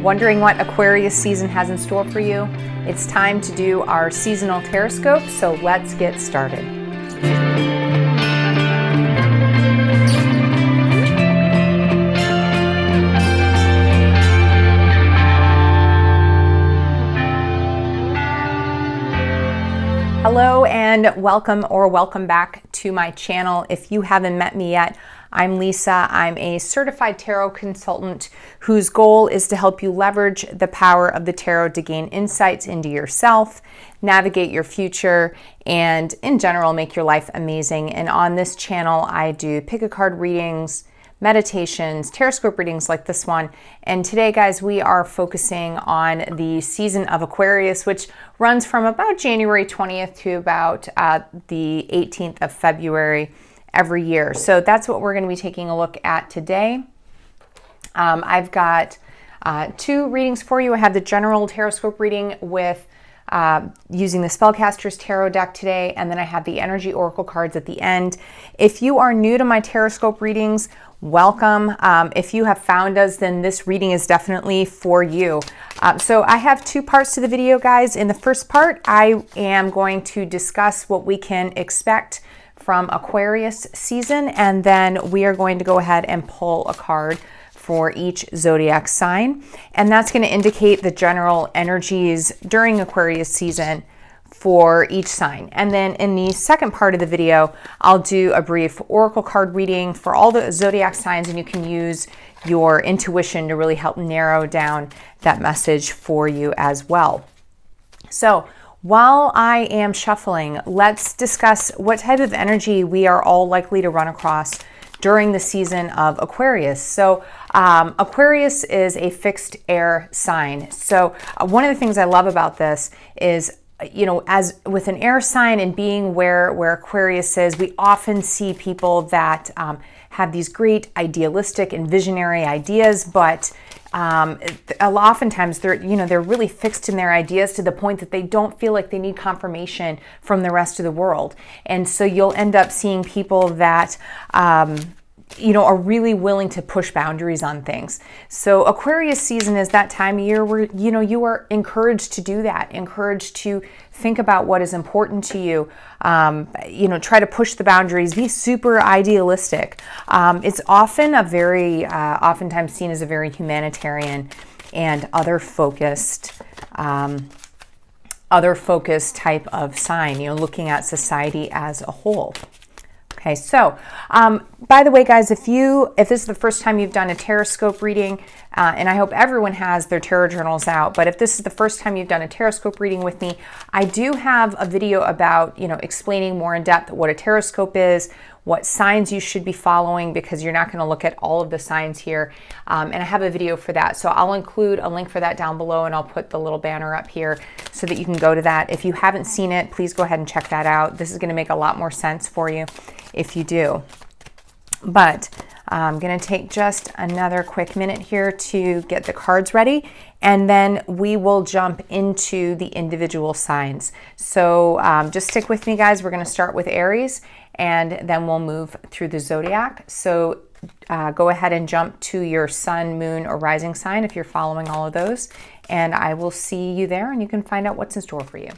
Wondering what Aquarius season has in store for you? It's time to do our seasonal tarotscope, so let's get started. Hello and welcome back to my channel. If you haven't met me yet, I'm Leesa. I'm a certified tarot consultant whose goal is to help you leverage the power of the tarot to gain insights into yourself, navigate your future, and in general, make your life amazing. And on this channel, I do pick a card readings, meditations, tarotscope readings like this one. And today, guys, we are focusing on the season of Aquarius, which runs from about January 20th to about the 18th of February every year. So that's what we're going to be taking a look at today. I've got two readings for you. I have the general tarotscope reading with using the Spellcaster's Tarot deck today, and then I have the energy oracle cards at the end. If you are new to my tarotscope readings, welcome. If you have found us, then this reading is definitely for you. So I have two parts to the video, guys. In the first part, I am going to discuss what we can expect from Aquarius season, and then we are going to go ahead and pull a card for each zodiac sign, and that's going to indicate the general energies during Aquarius season for each sign. And then in the second part of the video, I'll do a brief oracle card reading for all the zodiac signs, and you can use your intuition to really help narrow down that message for you as well. So while I am shuffling, let's discuss what type of energy we are all likely to run across during the season of Aquarius. So Aquarius is a fixed air sign. So one of the things I love about this is, you know, as with an air sign and being where Aquarius is, we often see people that have these great idealistic and visionary ideas, but oftentimes they're really fixed in their ideas to the point that they don't feel like they need confirmation from the rest of the world. And so you'll end up seeing people that are really willing to push boundaries on things. So Aquarius season is that time of year where, you are encouraged to do that, encouraged to think about what is important to you, try to push the boundaries, be super idealistic. It's often oftentimes seen as a very humanitarian and other focused type of sign, looking at society as a whole. Okay, so by the way, guys, if this is the first time you've done a tarotscope reading, and I hope everyone has their tarot journals out, but if this is the first time you've done a tarotscope reading with me, I do have a video about, explaining more in depth what a tarotscope is, what signs you should be following, because you're not going to look at all of the signs here. And I have a video for that. So I'll include a link for that down below, and I'll put the little banner up here so that you can go to that. If you haven't seen it, please go ahead and check that out. This is going to make a lot more sense for you if you do. But I'm going to take just another quick minute here to get the cards ready, and then we will jump into the individual signs. So just stick with me, guys. We're going to start with Aries, and then we'll move through the zodiac. So go ahead and jump to your sun, moon, or rising sign if you're following all of those, and I will see you there, and you can find out what's in store for you.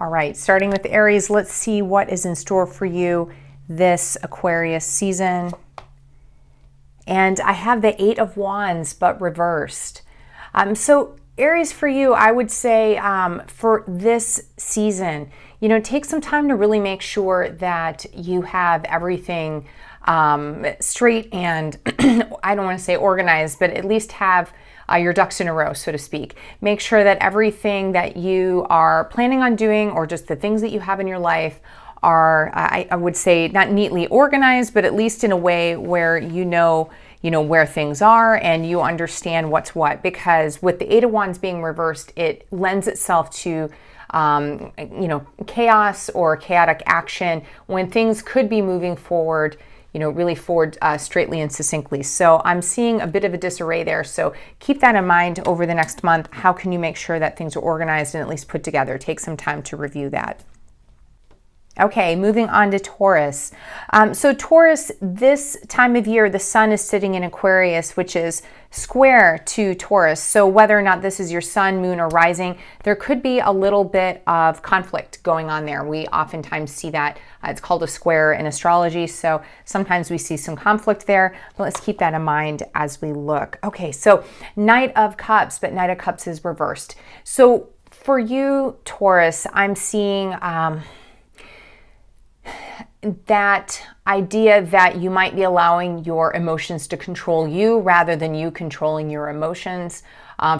All right, starting with Aries, let's see what is in store for you this Aquarius season. And I have the Eight of Wands, but reversed. So Aries, for you, I would say for this season, take some time to really make sure that you have everything straight and I don't want to say organized, but at least have your ducks in a row, so to speak. Make sure that everything that you are planning on doing, or just the things that you have in your life, are, I would say, not neatly organized, but at least in a way where you know where things are and you understand what's what. Because with the Eight of Wands being reversed, it lends itself to chaos or chaotic action when things could be moving forward really forward straightly and succinctly. So I'm seeing a bit of a disarray there. So keep that in mind over the next month. How can you make sure that things are organized and at least put together? Take some time to review that. Okay, moving on to Taurus. So Taurus, this time of year, the sun is sitting in Aquarius, which is square to Taurus. So whether or not this is your sun, moon, or rising, there could be a little bit of conflict going on there. We oftentimes see that. It's called a square in astrology. So sometimes we see some conflict there, but let's keep that in mind as we look. Okay, so Knight of Cups, but Knight of Cups is reversed. So for you, Taurus, I'm seeing that idea that you might be allowing your emotions to control you rather than you controlling your emotions.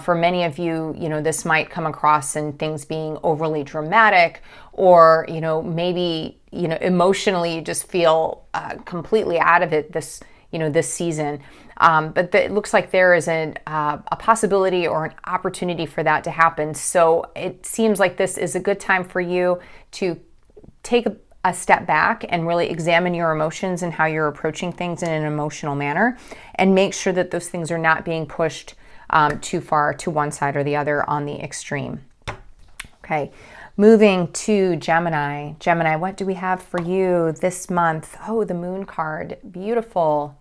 For many of you, this might come across in things being overly dramatic, or, maybe, emotionally you just feel completely out of it this season. But it looks like there is a possibility or an opportunity for that to happen. So it seems like this is a good time for you to take a step back and really examine your emotions and how you're approaching things in an emotional manner, and make sure that those things are not being pushed too far to one side or the other on the extreme. Okay, moving to Gemini. Gemini, what do we have for you this month? Oh, the Moon card. Beautiful.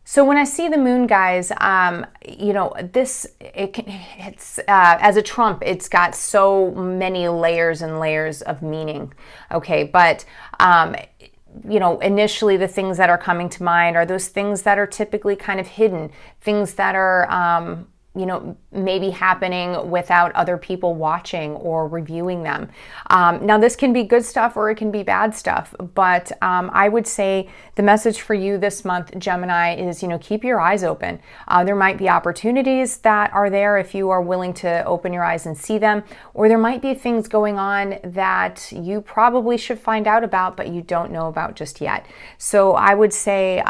So when I see the moon, guys, it's as a trump, it's got so many layers and layers of meaning. Okay, but initially the things that are coming to mind are those things that are typically kind of hidden, things that are maybe happening without other people watching or reviewing them. Now, this can be good stuff or it can be bad stuff, but I would say the message for you this month, Gemini, is, keep your eyes open. There might be opportunities that are there if you are willing to open your eyes and see them, or there might be things going on that you probably should find out about, but you don't know about just yet. So I would say,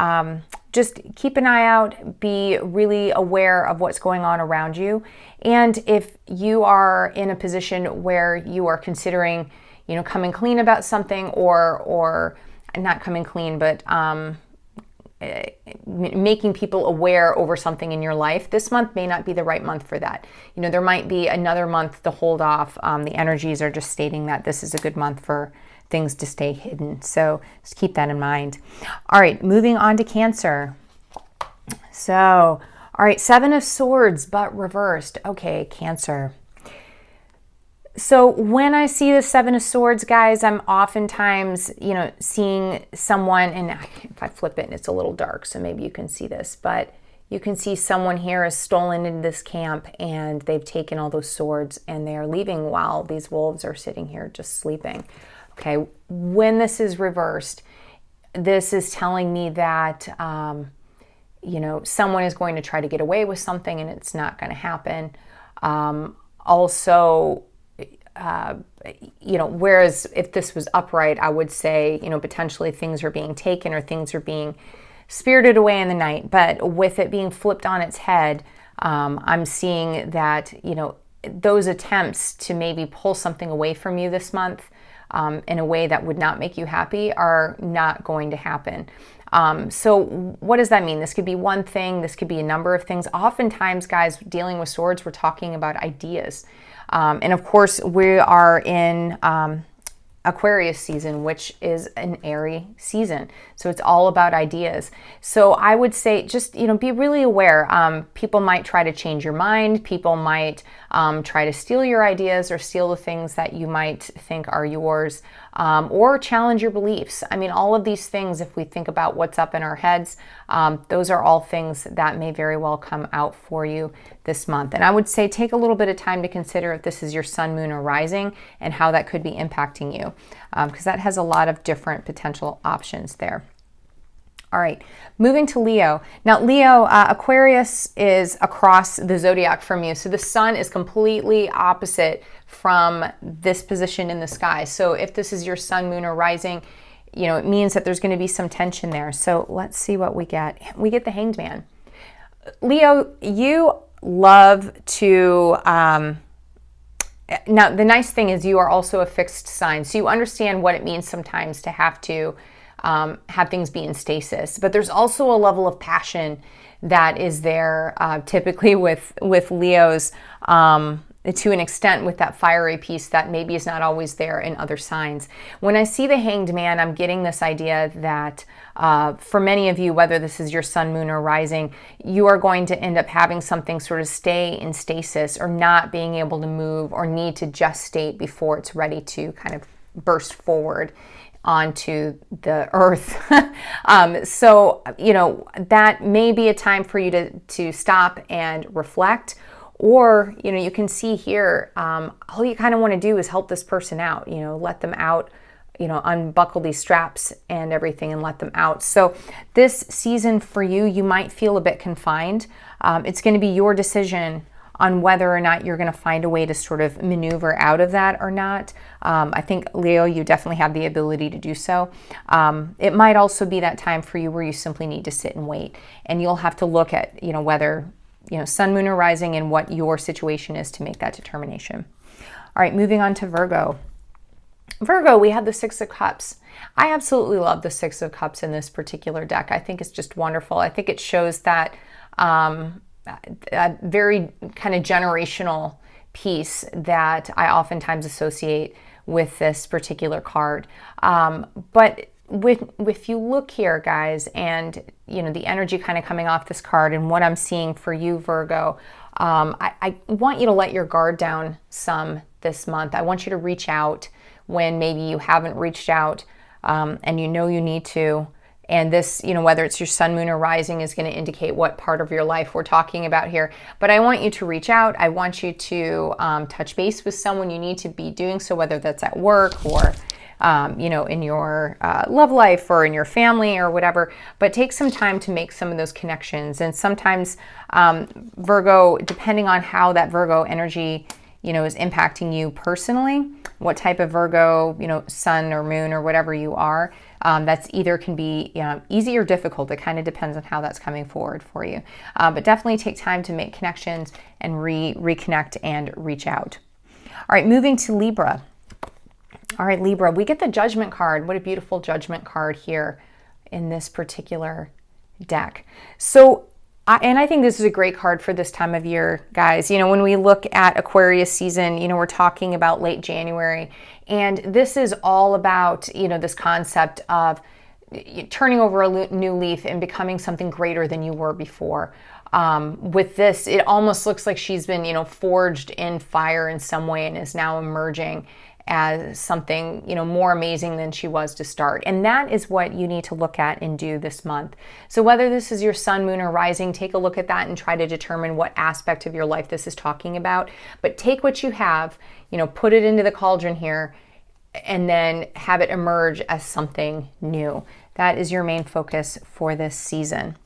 just keep an eye out, be really aware of what's going on around you. And if you are in a position where you are considering, coming clean about something, or not coming clean, but making people aware over something in your life, this month may not be the right month for that. There might be another month to hold off. The energies are just stating that this is a good month for things to stay hidden. So just keep that in mind. All right, moving on to Cancer. So, all right, Seven of Swords, but reversed. Okay, Cancer. So when I see the Seven of Swords, guys, I'm oftentimes, seeing someone, and if I flip it, and it's a little dark, so maybe you can see this, but you can see someone here has stolen into this camp and they've taken all those swords and they are leaving while these wolves are sitting here just sleeping. Okay, when this is reversed, this is telling me that, someone is going to try to get away with something and it's not going to happen. Whereas if this was upright, I would say, potentially things are being taken or things are being spirited away in the night. But with it being flipped on its head, I'm seeing that, those attempts to maybe pull something away from you this month, in a way that would not make you happy, are not going to happen. So what does that mean? This could be one thing. This could be a number of things. Oftentimes, guys, dealing with swords, we're talking about ideas. And of course, we are in Aquarius season, which is an Aries season. So it's all about ideas. So I would say just, be really aware. People might try to change your mind. People might try to steal your ideas or steal the things that you might think are yours, or challenge your beliefs. I mean, all of these things, if we think about what's up in our heads, those are all things that may very well come out for you this month. And I would say take a little bit of time to consider if this is your sun, moon, or rising and how that could be impacting you, because that has a lot of different potential options there. All right, moving to Leo. Now, Leo, Aquarius is across the zodiac from you. So the sun is completely opposite from this position in the sky. So if this is your sun, moon, or rising, it means that there's going to be some tension there. So let's see what we get. We get the Hanged Man. Leo, you love to... Now, the nice thing is you are also a fixed sign. So you understand what it means sometimes to have to have things be in stasis. But there's also a level of passion that is there, typically with Leos, to an extent, with that fiery piece that maybe is not always there in other signs. When I see the Hanged Man, I'm getting this idea that for many of you, whether this is your sun, moon, or rising, you are going to end up having something sort of stay in stasis, or not being able to move, or need to gestate before it's ready to kind of burst forward onto the earth. So, you know, that may be a time for you to stop and reflect. Or, you know, you can see here, all you kind of want to do is help this person out, you know, let them out, you know, unbuckle these straps and everything and let them out. So this season for you, you might feel a bit confined. It's going to be your decision on whether or not you're going to find a way to sort of maneuver out of that or not. I think, Leo, you definitely have the ability to do so. It might also be that time for you where you simply need to sit and wait, and you'll have to look at, you know, whether, you know, sun, moon, or rising, and what your situation is to make that determination. All right, moving on to Virgo. Virgo, we have the Six of Cups. I absolutely love the Six of Cups in this particular deck. I think it's just wonderful. I think it shows that a very kind of generational piece that I oftentimes associate with this particular card. But if you look here, guys, and you know the energy kind of coming off this card and what I'm seeing for you, Virgo, I want you to let your guard down some this month. I want you to reach out when maybe you haven't reached out, and you know you need to. And this, you know, whether it's your sun, moon, or rising is going to indicate what part of your life we're talking about here. But I want you to reach out. I want you to touch base with someone. You need to be doing so, whether that's at work or you know, in your love life or in your family or whatever, but take some time to make some of those connections. And sometimes Virgo, depending on how that Virgo energy, you know, is impacting you personally, what type of Virgo, you know, sun or moon or whatever you are, that's either can be, you know, easy or difficult. It kind of depends on how that's coming forward for you. But definitely take time to make connections and reconnect and reach out. All right, moving to Libra. All right, Libra, we get the Judgment card. What a beautiful Judgment card here in this particular deck. So, and I think this is a great card for this time of year, guys. You know, when we look at Aquarius season, you know, we're talking about late January, and this is all about, you know, this concept of turning over a new leaf and becoming something greater than you were before. With this, it almost looks like she's been, you know, forged in fire in some way and is now emerging as something, you know, more amazing than she was to start. And that is what you need to look at and do this month. So whether this is your sun, moon, or rising, take a look at that and try to determine what aspect of your life this is talking about. But take what you have, you know, put it into the cauldron here, and then have it emerge as something new. That is your main focus for this season.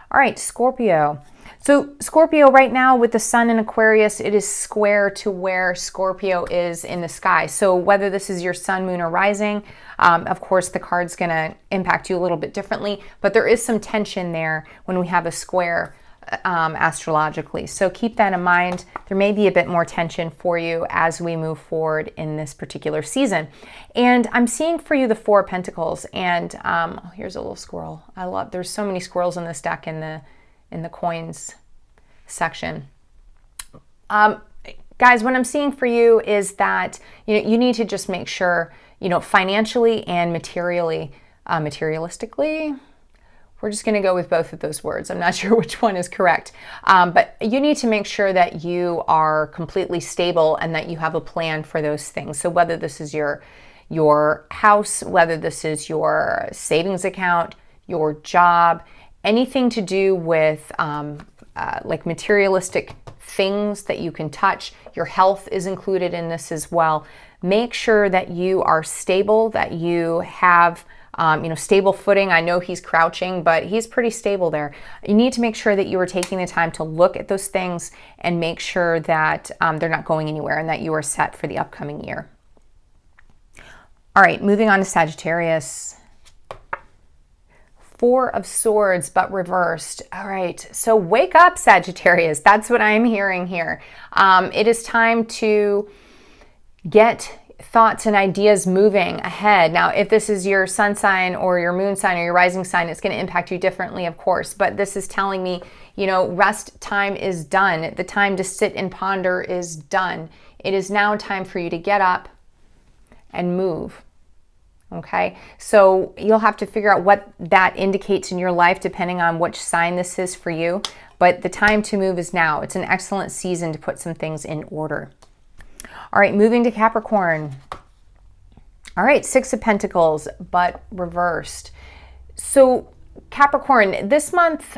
All right, Scorpio. So Scorpio right now with the sun in Aquarius, it is square to where Scorpio is in the sky. So whether this is your sun, moon, or rising, of course the card's going to impact you a little bit differently, but there is some tension there when we have a square astrologically. So keep that in mind. There may be a bit more tension for you as we move forward in this particular season. And I'm seeing for you the Four of Pentacles, and oh, here's a little squirrel. There's so many squirrels in this deck in the coins section. Guys, what I'm seeing for you is that, you know, you need to just make sure, you know, financially and materialistically, we're just going to go with both of those words. I'm not sure which one is correct. But you need to make sure that you are completely stable and that you have a plan for those things. So whether this is your house, whether this is your savings account, your job, anything to do with like materialistic things that you can touch, your health is included in this as well. Make sure that you are stable, that you have you know, stable footing. I know he's crouching, but he's pretty stable there. You need to make sure that you are taking the time to look at those things and make sure that they're not going anywhere and that you are set for the upcoming year. All right, moving on to Sagittarius. Four of Swords, but reversed. All right, so wake up, Sagittarius. That's what I'm hearing here. It is time to get thoughts and ideas moving ahead. Now, if this is your sun sign or your moon sign or your rising sign, it's going to impact you differently, of course. But this is telling me, you know, rest time is done. The time to sit and ponder is done. It is now time for you to get up and move. Okay, so you'll have to figure out what that indicates in your life depending on which sign this is for you. But the time to move is now. It's an excellent season to put some things in order. All right, moving to Capricorn. All right, Six of Pentacles, but reversed. So Capricorn, this month,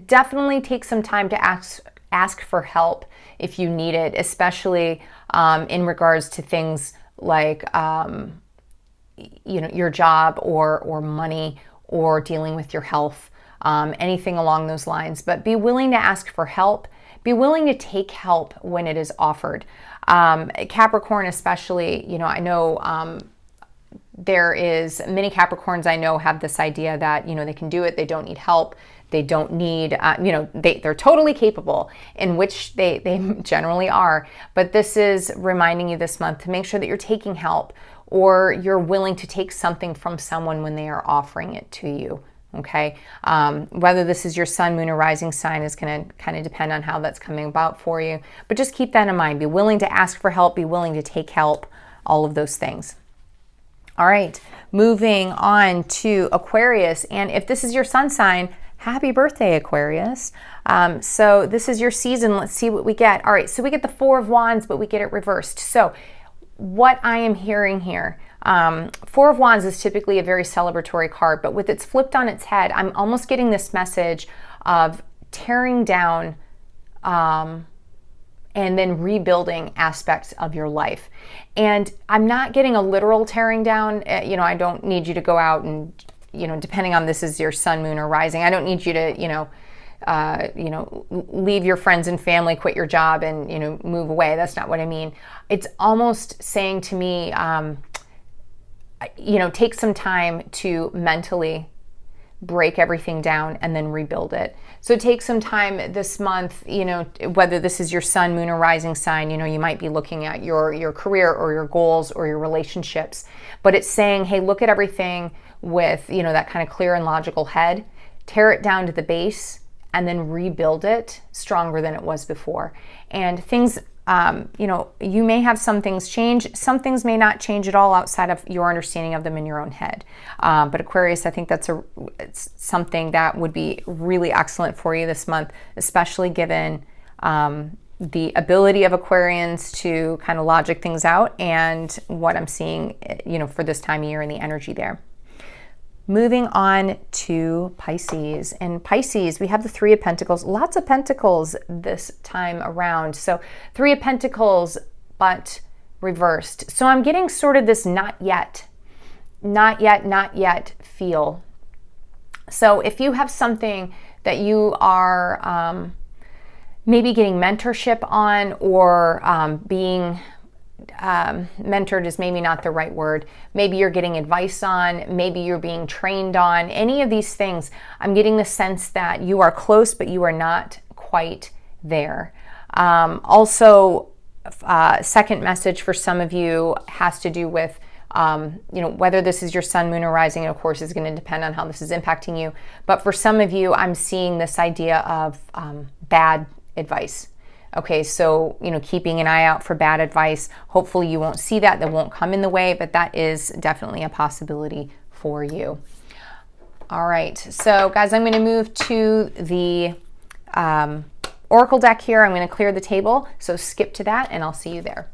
definitely take some time to ask for help if you need it, especially in regards to things like you know, your job or money or dealing with your health, anything along those lines. But be willing to ask for help. Be willing to take help when it is offered. Capricorn especially, you know, I know there is many Capricorns I know have this idea that, you know, they can do it. They don't need help. They don't need, you know, they're totally capable, in which they generally are. But this is reminding you this month to make sure that you're taking help, or you're willing to take something from someone when they are offering it to you, okay? Whether this is your sun, moon, or rising sign is going to kind of depend on how that's coming about for you. But just keep that in mind. Be willing to ask for help. Be willing to take help. All of those things. All right, moving on to Aquarius. And if this is your sun sign, happy birthday, Aquarius. So this is your season. Let's see what we get. All right, so we get the Four of Wands, but we get it reversed. So what I am hearing here, Four of Wands is typically a very celebratory card, but with it's flipped on its head, I'm almost getting this message of tearing down and then rebuilding aspects of your life. And I'm not getting a literal tearing down. You know, I don't need you to go out and, you know, depending on this is your sun, moon, or rising, I don't need you to, you know, leave your friends and family, quit your job, and, you know, move away. That's not what I mean. It's almost saying to me, you know, take some time to mentally break everything down and then rebuild it. So take some time this month, you know, whether this is your sun, moon, or rising sign, you know, you might be looking at your career or your goals or your relationships, but it's saying, hey, look at everything with, you know, that kind of clear and logical head, tear it down to the base, and then rebuild it stronger than it was before. And things, you know, you may have some things change. Some things may not change at all outside of your understanding of them in your own head. But Aquarius, I think it's something that would be really excellent for you this month, especially given the ability of Aquarians to kind of logic things out and what I'm seeing, you know, for this time of year and the energy there. Moving on to Pisces. And Pisces, we have the Three of Pentacles. Lots of Pentacles this time around. So Three of Pentacles, but reversed. So I'm getting sort of this not yet feel. So if you have something that you are maybe getting mentorship on, or being mentored is maybe not the right word. Maybe you're getting advice on, maybe you're being trained on, any of these things. I'm getting the sense that you are close, but you are not quite there. Also, second message for some of you has to do with, you know, whether this is your sun, moon, or rising, and of course is going to depend on how this is impacting you. But for some of you, I'm seeing this idea of bad advice. Okay, so, you know, keeping an eye out for bad advice. Hopefully you won't see that. That won't come in the way, but that is definitely a possibility for you. All right, so guys, I'm going to move to the Oracle deck here. I'm going to clear the table, so skip to that and I'll see you there.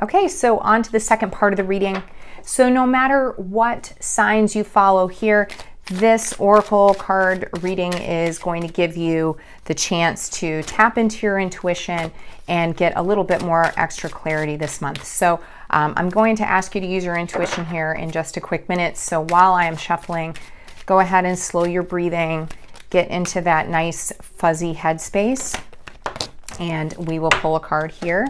Okay, so on to the second part of the reading. So no matter what signs you follow here, this Oracle card reading is going to give you the chance to tap into your intuition and get a little bit more extra clarity this month. So I'm going to ask you to use your intuition here in just a quick minute. So while I am shuffling, go ahead and slow your breathing, get into that nice fuzzy headspace, and we will pull a card here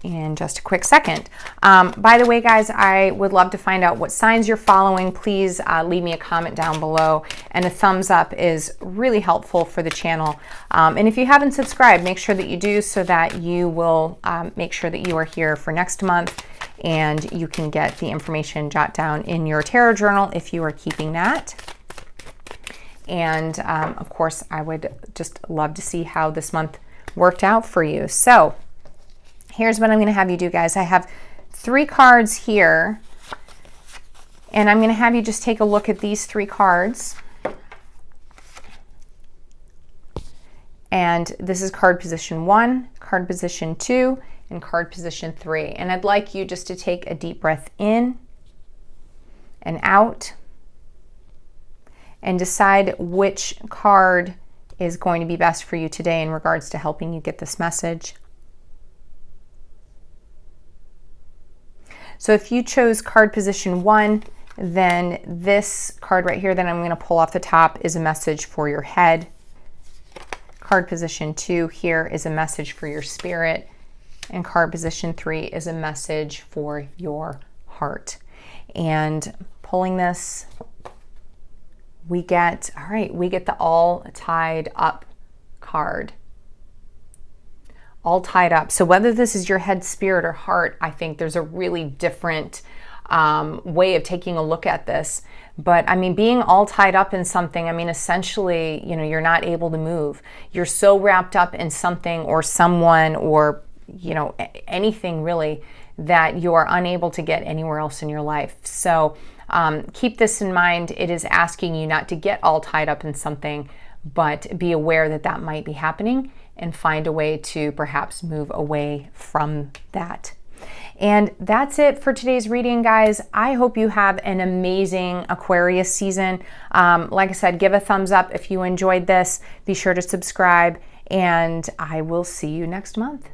in just a quick second. By the way, guys, I would love to find out what signs you're following. Please leave me a comment down below, and a thumbs up is really helpful for the channel. And if you haven't subscribed, make sure that you do, so that you will make sure that you are here for next month, and you can get the information jot down in your tarot journal if you are keeping that. And of course, I would just love to see how this month worked out for you. So here's what I'm going to have you do, guys. I have 3 cards here, and I'm going to have you just take a look at these 3 cards. And this is card position 1, card position 2, and card position 3. And I'd like you just to take a deep breath in and out, and decide which card is going to be best for you today in regards to helping you get this message. So if you chose card position 1, then this card right here that I'm going to pull off the top is a message for your head. Card position 2 here is a message for your spirit. And card position 3 is a message for your heart. And pulling this, we get the all tied up card. All tied up. So whether this is your head, spirit, or heart, I think there's a really different way of taking a look at this. But I mean, being all tied up in something, I mean, essentially, you know, you're not able to move. You're so wrapped up in something or someone, or, you know, anything really, that you are unable to get anywhere else in your life. So keep this in mind. It is asking you not to get all tied up in something, but be aware that that might be happening, and find a way to perhaps move away from that. And that's it for today's reading, guys. I hope you have an amazing Aquarius season. Like I said, give a thumbs up if you enjoyed this. Be sure to subscribe, and I will see you next month.